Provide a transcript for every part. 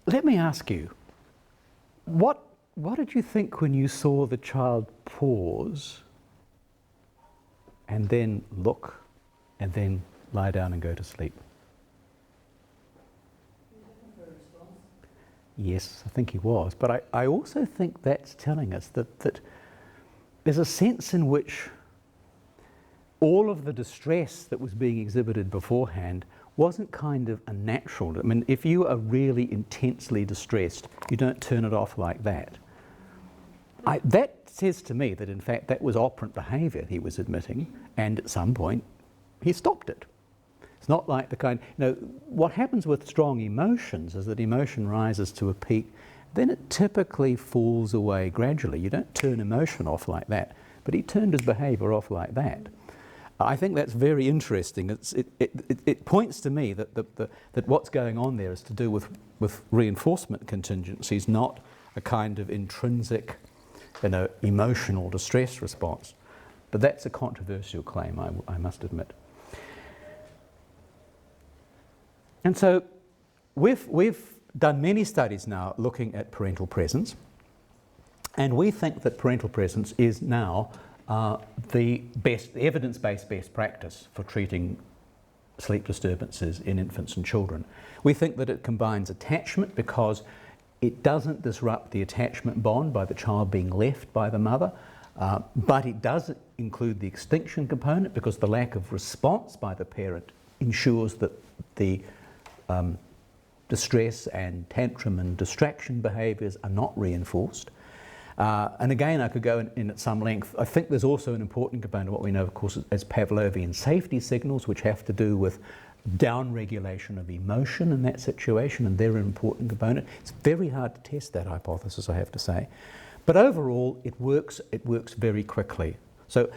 let me ask you, what did you think when you saw the child pause and then look and then lie down and go to sleep? Yes, I think he was. But I also think that's telling us that there's a sense in which all of the distress that was being exhibited beforehand wasn't kind of unnatural. I mean, if you are really intensely distressed, you don't turn it off like that. That says to me that in fact that was operant behaviour he was admitting, and at some point he stopped it. It's not like the kind, what happens with strong emotions is that emotion rises to a peak, then it typically falls away gradually. You don't turn emotion off like that, but he turned his behaviour off like that. I think that's very interesting. It points to me that what's going on there is to do with reinforcement contingencies, not a kind of intrinsic, emotional distress response. But that's a controversial claim, I must admit. And so we've done many studies now looking at parental presence, and we think that parental presence is now the evidence-based best practice for treating sleep disturbances in infants and children. We think that it combines attachment because it doesn't disrupt the attachment bond by the child being left by the mother, but it does include the extinction component because the lack of response by the parent ensures that the distress and tantrum and distraction behaviours are not reinforced. And again, I could go in at some length. I think there's also an important component of what we know, of course, as Pavlovian safety signals, which have to do with down-regulation of emotion in that situation, and they're an important component. It's very hard to test that hypothesis, I have to say. But overall, it works very quickly. So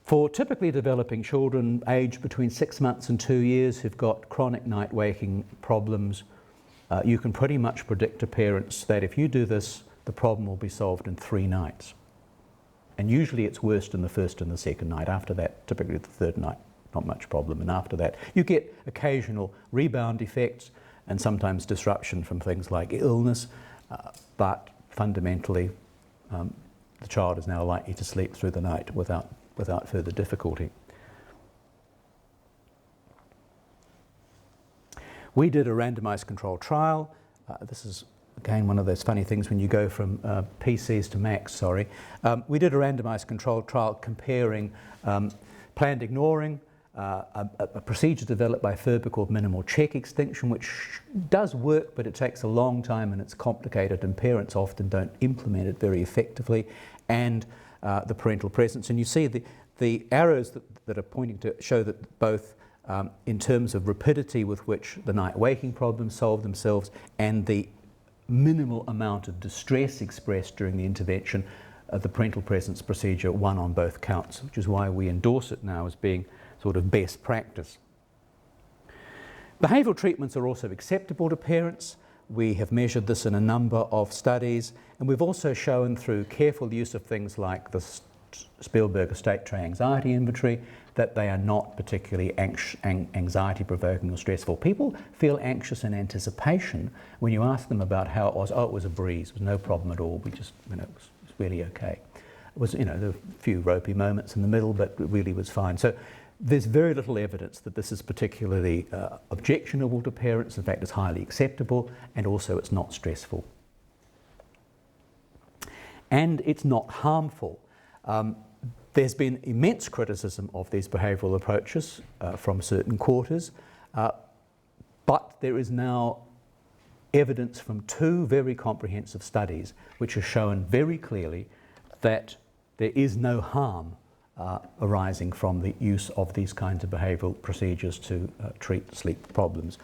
for typically developing children aged between 6 months and 2 years who've got chronic night waking problems, you can pretty much predict to parents that if you do this, the problem will be solved in 3 nights. And usually it's worst in the first and the second night. After that, typically the third night, not much problem. And after that, you get occasional rebound effects and sometimes disruption from things like illness, but fundamentally, the child is now likely to sleep through the night without further difficulty. We did a randomized controlled trial. This is again one of those funny things when you go from PCs to Macs, we did a randomized controlled trial comparing planned ignoring, a procedure developed by Ferber called minimal check extinction, which does work, but it takes a long time and it's complicated and parents often don't implement it very effectively, and the parental presence. And you see the arrows that are pointing to show that both in terms of rapidity with which the night waking problems solve themselves and the minimal amount of distress expressed during the intervention, the parental presence procedure won on both counts, which is why we endorse it now as being sort of best practice. Behavioural treatments are also acceptable to parents. We have measured this in a number of studies, and we've also shown through careful use of things like the Spielberger State Tray Anxiety Inventory that they are not particularly anxiety-provoking or stressful. People feel anxious in anticipation when you ask them about how it was. Oh, it was a breeze, it was no problem at all. We just, it was really okay. It was, there were a few ropey moments in the middle, but it really was fine. So there's very little evidence that this is particularly objectionable to parents. In fact, it's highly acceptable, and also it's not stressful. And it's not harmful. There's been immense criticism of these behavioural approaches from certain quarters, but there is now evidence from 2 very comprehensive studies which have shown very clearly that there is no harm arising from the use of these kinds of behavioural procedures to treat sleep problems.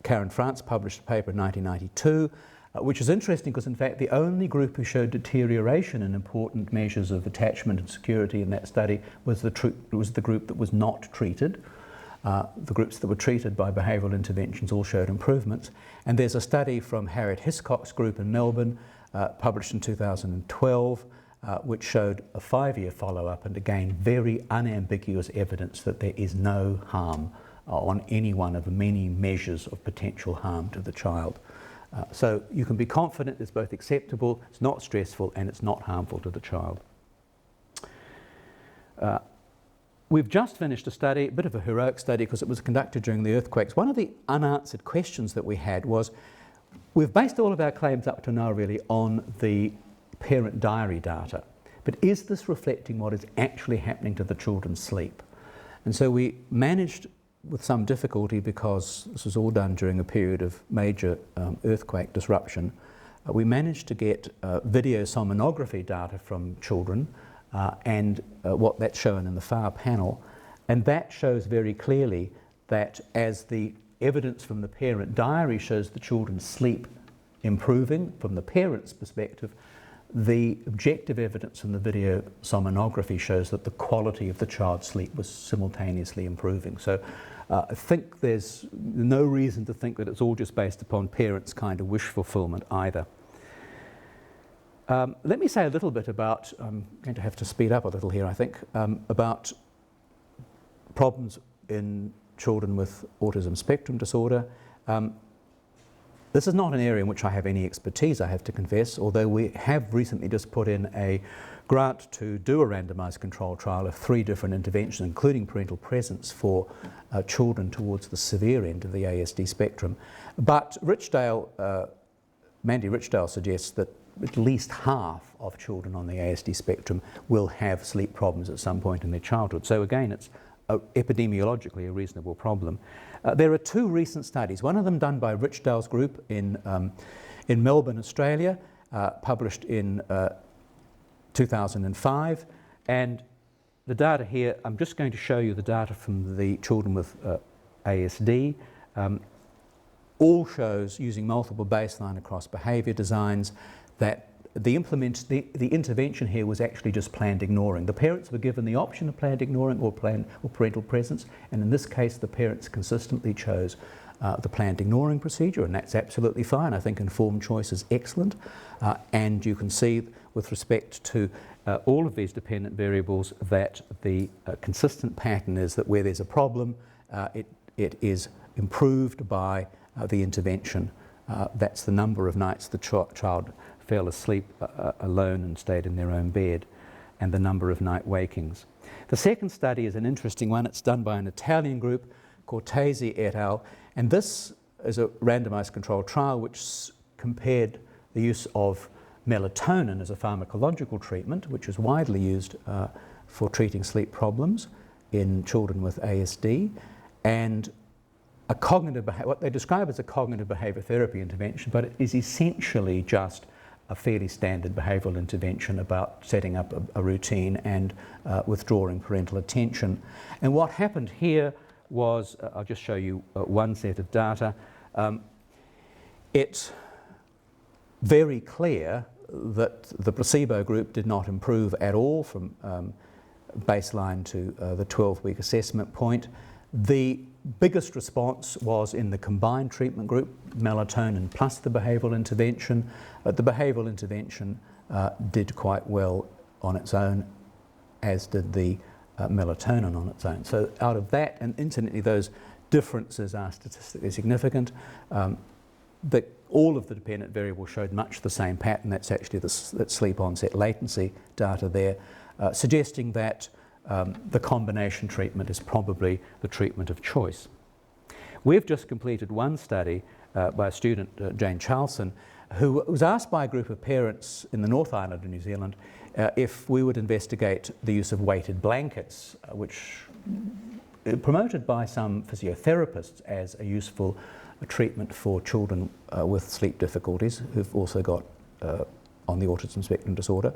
Karen France published a paper in 1992, which is interesting because in fact the only group who showed deterioration in important measures of attachment and security in that study was the group that was not treated. The groups that were treated by behavioural interventions all showed improvements. And there's a study from Harriet Hiscock's group in Melbourne, published in 2012, which showed a 5-year follow-up and again very unambiguous evidence that there is no harm on any one of the many measures of potential harm to the child. So you can be confident it's both acceptable, it's not stressful, and it's not harmful to the child. We've just finished a study, a bit of a heroic study because it was conducted during the earthquakes. One of the unanswered questions that we had was, we've based all of our claims up to now really on the parent diary data, but is this reflecting what is actually happening to the children's sleep? And so we managed, with some difficulty because this was all done during a period of major earthquake disruption, we managed to get video somnography data from children and what that's shown in the far panel, and that shows very clearly that as the evidence from the parent diary shows the children's sleep improving from the parent's perspective, the objective evidence from the video somnography shows that the quality of the child's sleep was simultaneously improving. So I think there's no reason to think that it's all just based upon parents' kind of wish fulfillment either. Let me say a little bit about, I'm going to have to speed up a little here I think, about problems in children with autism spectrum disorder. This is not an area in which I have any expertise, I have to confess, although we have recently just put in a grant to do a randomised controlled trial of 3 different interventions, including parental presence for children towards the severe end of the ASD spectrum. But Mandy Richdale suggests that at least half of children on the ASD spectrum will have sleep problems at some point in their childhood. So again, it's epidemiologically a reasonable problem. There are 2 recent studies, one of them done by Richdale's group in Melbourne, Australia, published in 2005, and the data here, I'm just going to show you the data from the children with ASD, all shows, using multiple baseline across behaviour designs, that the intervention here was actually just planned ignoring. The parents were given the option of planned ignoring or parental presence, and in this case the parents consistently chose the planned ignoring procedure, and that's absolutely fine. I think informed choice is excellent, and you can see with respect to all of these dependent variables that the consistent pattern is that where there's a problem, it is improved by the intervention. That's the number of nights the child fell asleep alone and stayed in their own bed, and the number of night wakings. The second study is an interesting one. It's done by an Italian group, Cortese et al., and this is a randomised controlled trial which compared the use of melatonin as a pharmacological treatment, which is widely used for treating sleep problems in children with ASD, and what they describe as a cognitive behaviour therapy intervention, but it is essentially just a fairly standard behavioural intervention about setting up a routine and withdrawing parental attention. And what happened here was, I'll just show you one set of data. It's very clear that the placebo group did not improve at all from baseline to the 12-week assessment point. The biggest response was in the combined treatment group, melatonin plus the behavioural intervention. The behavioural intervention did quite well on its own, as did the melatonin on its own. So out of that, and incidentally those differences are statistically significant, all of the dependent variables showed much the same pattern. That's actually that sleep onset latency data there, suggesting that the combination treatment is probably the treatment of choice. We've just completed one study by a student, Jane Charlson, who was asked by a group of parents in the North Island of New Zealand if we would investigate the use of weighted blankets, which promoted by some physiotherapists as a useful treatment for children with sleep difficulties who've also got on the autism spectrum disorder.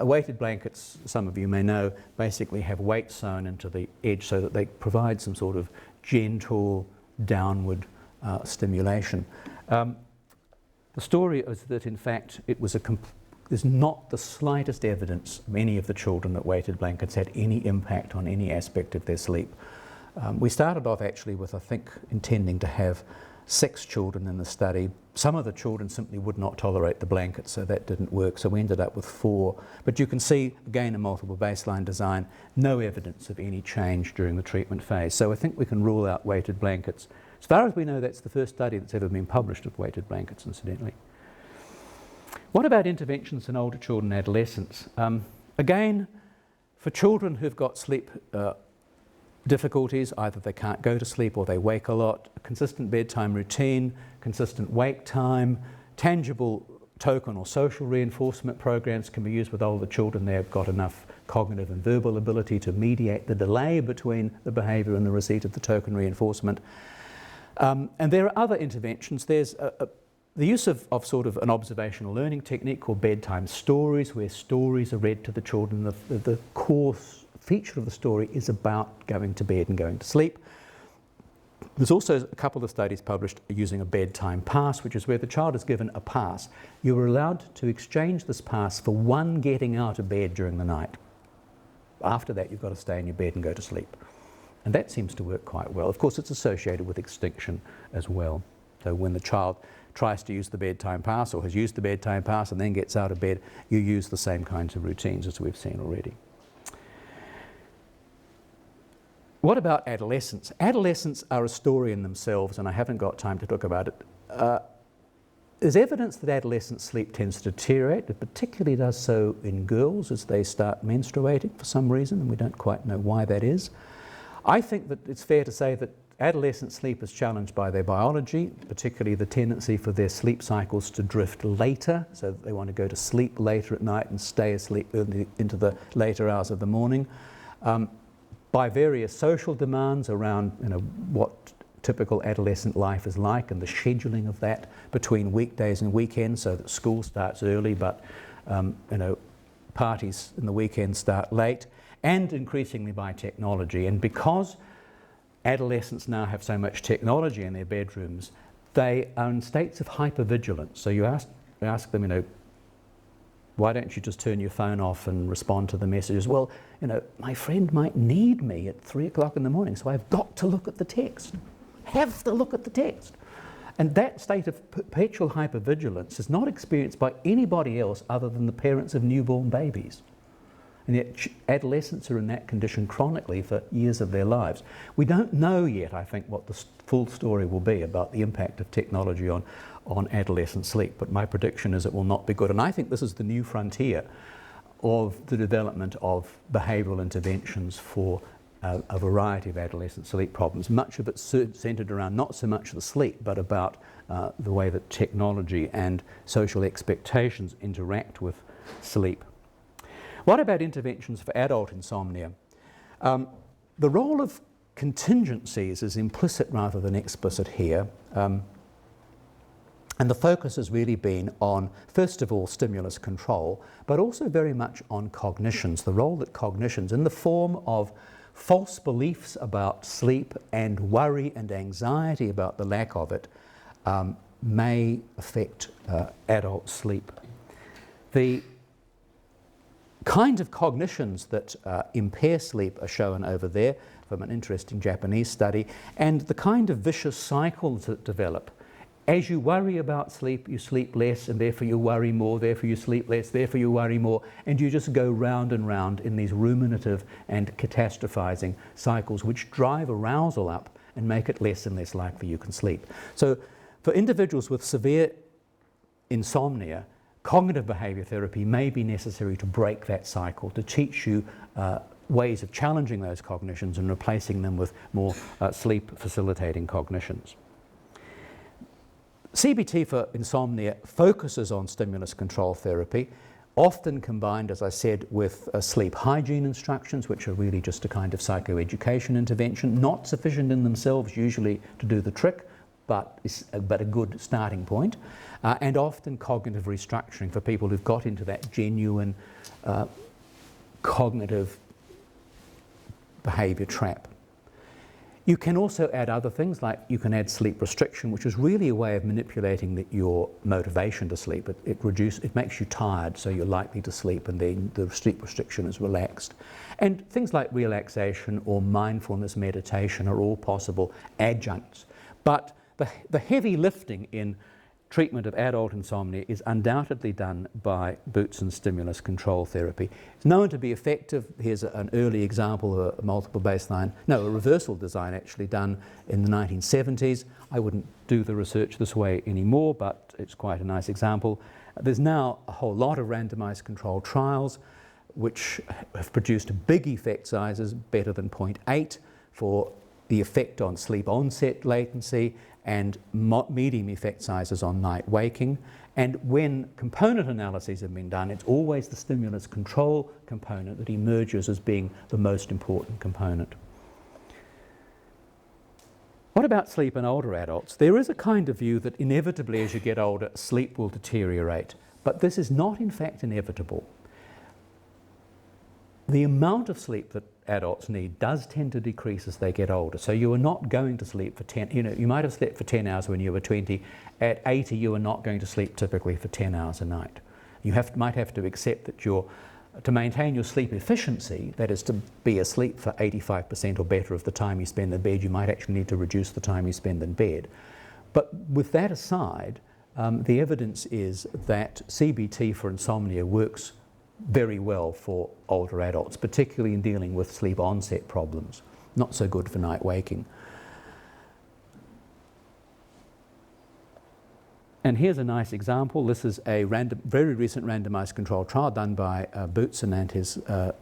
Weighted blankets, some of you may know, basically have weight sewn into the edge so that they provide some sort of gentle downward stimulation. The story is that in fact it was there's not the slightest evidence of any of the children that weighted blankets had any impact on any aspect of their sleep. We started off actually with, I think, intending to have 6 children in the study. Some of the children simply would not tolerate the blanket, so that didn't work, so we ended up with 4. But you can see, again, a multiple baseline design, no evidence of any change during the treatment phase. So I think we can rule out weighted blankets As far as we know, that's the first study that's ever been published of weighted blankets, incidentally. What about interventions in older children and adolescents? Again, for children who've got sleep difficulties, either they can't go to sleep or they wake a lot, a consistent bedtime routine, consistent wake time, tangible token or social reinforcement programs can be used with older children. They've got enough cognitive and verbal ability to mediate the delay between the behaviour and the receipt of the token reinforcement. And there are other interventions. There's the use of sort of an observational learning technique called bedtime stories, where stories are read to the children. The core feature of the story is about going to bed and going to sleep. There's also a couple of studies published using a bedtime pass, which is where the child is given a pass. You are allowed to exchange this pass for one getting out of bed during the night. After that, you've got to stay in your bed and go to sleep. And that seems to work quite well. Of course, it's associated with extinction as well. So when the child tries to use the bedtime pass or has used the bedtime pass and then gets out of bed, you use the same kinds of routines as we've seen already. What about adolescents? Adolescents are a story in themselves, and I haven't got time to talk about it. There's evidence that adolescent sleep tends to deteriorate. It particularly does so in girls as they start menstruating for some reason, and we don't quite know why that is. I think that it's fair to say that adolescent sleep is challenged by their biology, particularly the tendency for their sleep cycles to drift later, so that they want to go to sleep later at night and stay asleep into the later hours of the morning. By various social demands around what typical adolescent life is like and the scheduling of that between weekdays and weekends, so that school starts early but parties in the weekend start late, and increasingly by technology. And because adolescents now have so much technology in their bedrooms, they are in states of hypervigilance. So you ask them, why don't you just turn your phone off and respond to the messages? Well, my friend might need me at 3 o'clock in the morning, so I've got to look at the text. Have to look at the text. And that state of perpetual hypervigilance is not experienced by anybody else other than the parents of newborn babies. And yet adolescents are in that condition chronically for years of their lives. We don't know yet, I think, what the full story will be about the impact of technology on adolescent sleep, but my prediction is it will not be good. And I think this is the new frontier of the development of behavioural interventions for a variety of adolescent sleep problems. Much of it centred around not so much the sleep, but about the way that technology and social expectations interact with sleep. What about interventions for adult insomnia? The role of contingencies is implicit rather than explicit here. And the focus has really been on, first of all, stimulus control, but also very much on cognitions, the role that cognitions, in the form of false beliefs about sleep and worry and anxiety about the lack of it, may affect adult sleep. The kind of cognitions that impair sleep are shown over there from an interesting Japanese study, and the kind of vicious cycles that develop. As you worry about sleep, you sleep less, and therefore you worry more, therefore you sleep less, therefore you worry more, and you just go round and round in these ruminative and catastrophizing cycles which drive arousal up and make it less and less likely you can sleep. So for individuals with severe insomnia, cognitive behaviour therapy may be necessary to break that cycle, to teach you ways of challenging those cognitions and replacing them with more sleep facilitating cognitions. CBT for insomnia focuses on stimulus control therapy, often combined, as I said, with sleep hygiene instructions, which are really just a kind of psychoeducation intervention, not sufficient in themselves usually to do the trick, but a good starting point, and often cognitive restructuring for people who've got into that genuine cognitive behaviour trap. You can also add other things, like you can add sleep restriction, which is really a way of manipulating your motivation to sleep. It makes you tired, so you're likely to sleep, and then the sleep restriction is relaxed. And things like relaxation or mindfulness meditation are all possible adjuncts. But the heavy lifting in treatment of adult insomnia is undoubtedly done by Bootzin stimulus control therapy. It's known to be effective. Here's an early example of a reversal design actually done in the 1970s. I wouldn't do the research this way anymore, but it's quite a nice example. There's now a whole lot of randomized controlled trials which have produced big effect sizes, better than 0.8 for the effect on sleep onset latency, and medium effect sizes on night waking. And when component analyses have been done, it's always the stimulus control component that emerges as being the most important component. What about sleep in older adults? There is a kind of view that inevitably as you get older, sleep will deteriorate, but this is not in fact inevitable. The amount of sleep that adults need does tend to decrease as they get older. So you are not going to sleep for 10, you might have slept for 10 hours when you were 20. At 80, you are not going to sleep typically for 10 hours a night. You might have to accept that to maintain your sleep efficiency, that is to be asleep for 85% or better of the time you spend in bed, you might actually need to reduce the time you spend in bed. But with that aside, the evidence is that CBT for insomnia works very well for older adults, particularly in dealing with sleep onset problems. Not so good for night waking. And here's a nice example. This is a very recent randomized controlled trial done by Bootzin and his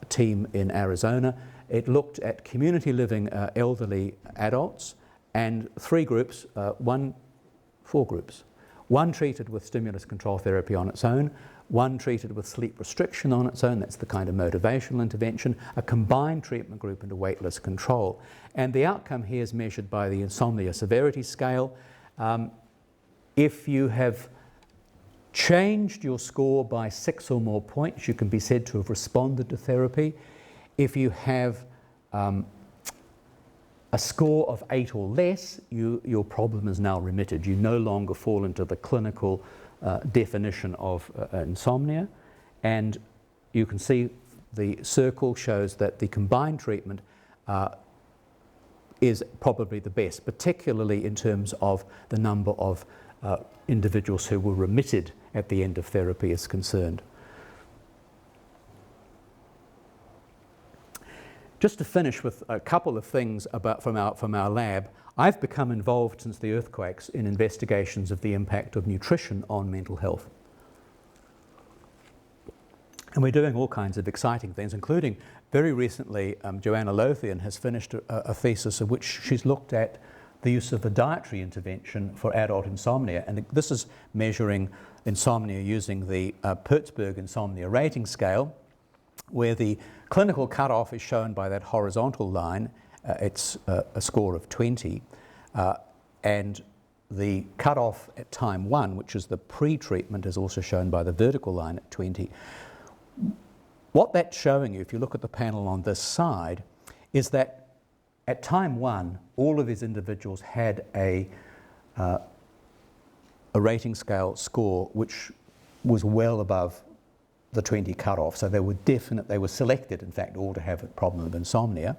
team in Arizona. It looked at community living elderly adults and four groups. One treated with stimulus control therapy on its own, one treated with sleep restriction on its own, that's the kind of motivational intervention, a combined treatment group and a weightless control. And the outcome here is measured by the Insomnia Severity Scale. If you have changed your score by 6 or more points, you can be said to have responded to therapy. If you have a score of 8 or less, your problem is now remitted. You no longer fall into the clinical definition of insomnia, and you can see the circle shows that the combined treatment is probably the best, particularly in terms of the number of individuals who were remitted at the end of therapy is concerned. Just to finish with a couple of things from our lab, I've become involved since the earthquakes in investigations of the impact of nutrition on mental health. And we're doing all kinds of exciting things, including very recently Joanna Lothian has finished a thesis of which she's looked at the use of a dietary intervention for adult insomnia. And this is measuring insomnia using the Pittsburgh Insomnia Rating Scale, where the clinical cutoff is shown by that horizontal line. It's a score of 20, and the cutoff at time 1, which is the pre-treatment, is also shown by the vertical line at 20. What that's showing you, if you look at the panel on this side, is that at time 1, all of these individuals had a rating scale score which was well above the 20 cutoff. So they were selected, in fact, all to have a problem of insomnia.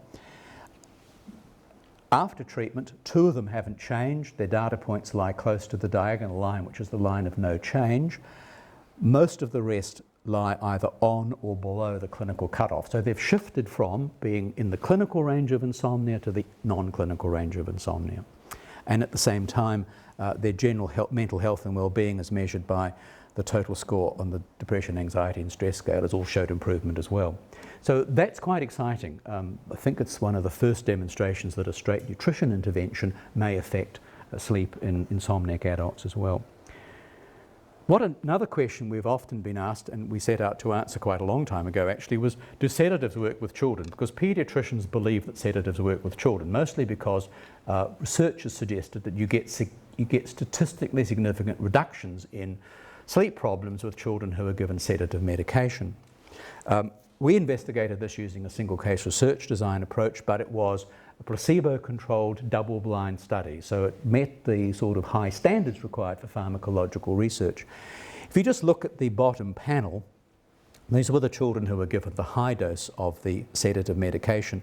After treatment, 2 of them haven't changed. Their data points lie close to the diagonal line, which is the line of no change. Most of the rest lie either on or below the clinical cutoff. So they've shifted from being in the clinical range of insomnia to the non-clinical range of insomnia. And at the same time, their general mental health and well-being is measured by the total score on the depression, anxiety and stress scale has all showed improvement as well. So that's quite exciting. I think it's one of the first demonstrations that a straight nutrition intervention may affect sleep in insomniac adults as well. Another question we've often been asked, and we set out to answer quite a long time ago actually, was do sedatives work with children? Because paediatricians believe that sedatives work with children, mostly because research has suggested that you get statistically significant reductions in sleep problems with children who are given sedative medication. We investigated this using a single case research design approach, but it was a placebo-controlled double-blind study, so it met the sort of high standards required for pharmacological research. If you just look at the bottom panel, these were the children who were given the high dose of the sedative medication.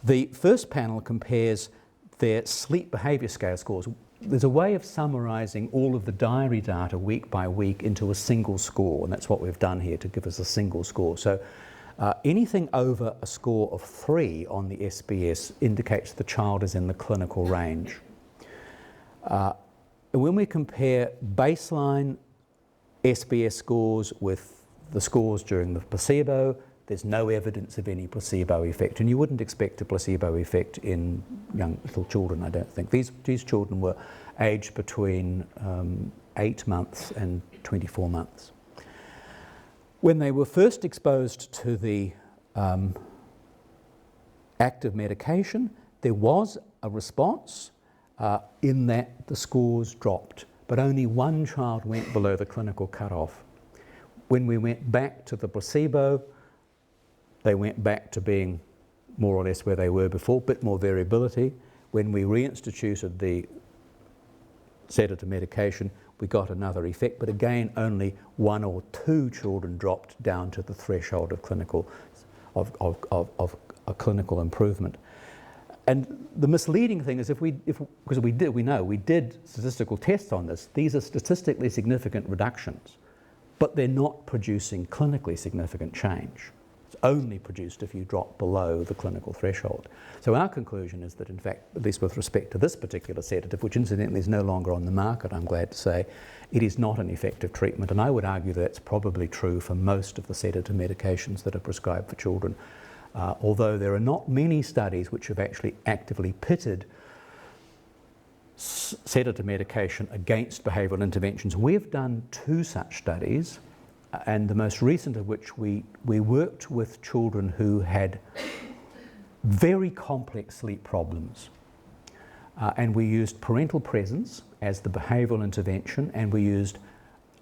The first panel compares their sleep behaviour scale scores. there's a way of summarising all of the diary data week by week into a single score, and that's what we've done here to give us a single score. So anything over a score of 3 on the SBS indicates the child is in the clinical range. When we compare baseline SBS scores with the scores during the placebo, there's no evidence of any placebo effect, and you wouldn't expect a placebo effect in young little children, I don't think. These children were aged between 8 months and 24 months. When they were first exposed to the active medication, there was a response in that the scores dropped, but only one child went below the clinical cutoff. When we went back to the placebo, they went back to being more or less where they were before, a bit more variability. When we reinstituted the sedative medication, we got another effect, but again, only 1 or 2 children dropped down to the threshold of clinical improvement. And the misleading thing is, because we did statistical tests on this. These are statistically significant reductions, but they're not producing clinically significant change. It's only produced if you drop below the clinical threshold. So our conclusion is that, in fact, at least with respect to this particular sedative, which incidentally is no longer on the market, I'm glad to say, it is not an effective treatment. And I would argue that's probably true for most of the sedative medications that are prescribed for children. Although there are not many studies which have actually actively pitted sedative medication against behavioural interventions. We've done 2 such studies, and the most recent of which we worked with children who had very complex sleep problems. And we used parental presence as the behavioural intervention, and we used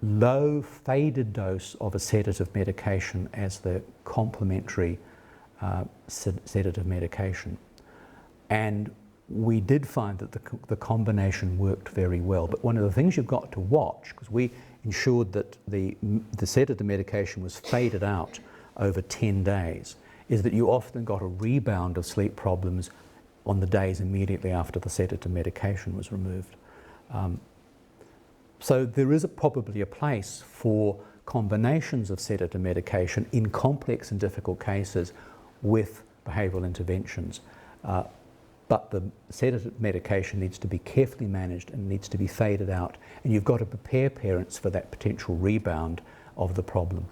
low faded dose of a sedative medication as the complementary sedative medication. And we did find that the combination worked very well. But one of the things you've got to watch, because we ensured that the sedative medication was faded out over 10 days, is that you often got a rebound of sleep problems on the days immediately after the sedative medication was removed. So there is probably a place for combinations of sedative medication in complex and difficult cases with behavioural interventions. But the sedative medication needs to be carefully managed and needs to be faded out, and you've got to prepare parents for that potential rebound of the problem.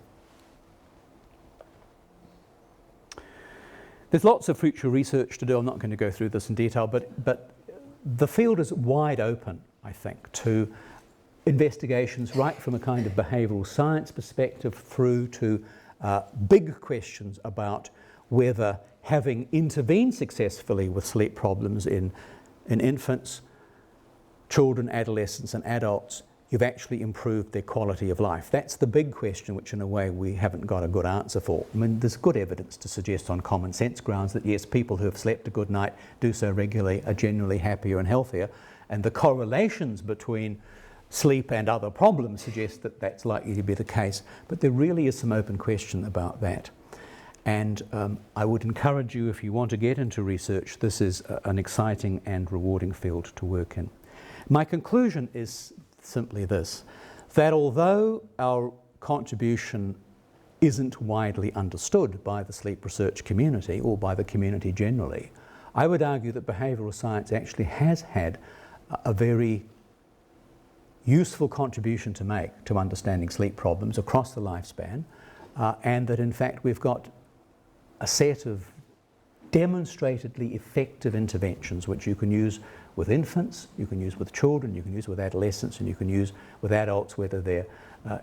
There's lots of future research to do. I'm not going to go through this in detail, but the field is wide open, I think, to investigations right from a kind of behavioural science perspective through to big questions about whether having intervened successfully with sleep problems in infants, children, adolescents and adults, you've actually improved their quality of life. That's the big question, which in a way we haven't got a good answer for. I mean, there's good evidence to suggest on common sense grounds that yes, people who have slept a good night, do so regularly, are generally happier and healthier, and the correlations between sleep and other problems suggest that that's likely to be the case, but there really is some open question about that. And I would encourage you, if you want to get into research, this is an exciting and rewarding field to work in. My conclusion is simply this, that although our contribution isn't widely understood by the sleep research community or by the community generally, I would argue that behavioural science actually has had a very useful contribution to make to understanding sleep problems across the lifespan, and that in fact we've got a set of demonstratedly effective interventions which you can use with infants, you can use with children, you can use with adolescents, and you can use with adults, whether they're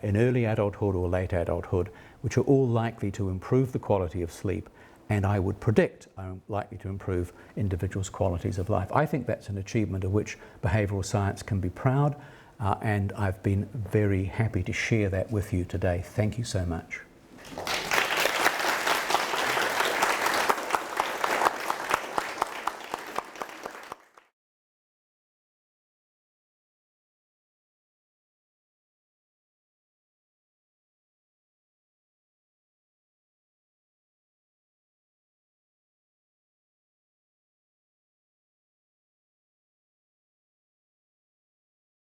in early adulthood or late adulthood, which are all likely to improve the quality of sleep, and I would predict are likely to improve individuals' qualities of life. I think that's an achievement of which behavioural science can be proud, and I've been very happy to share that with you today. Thank you so much.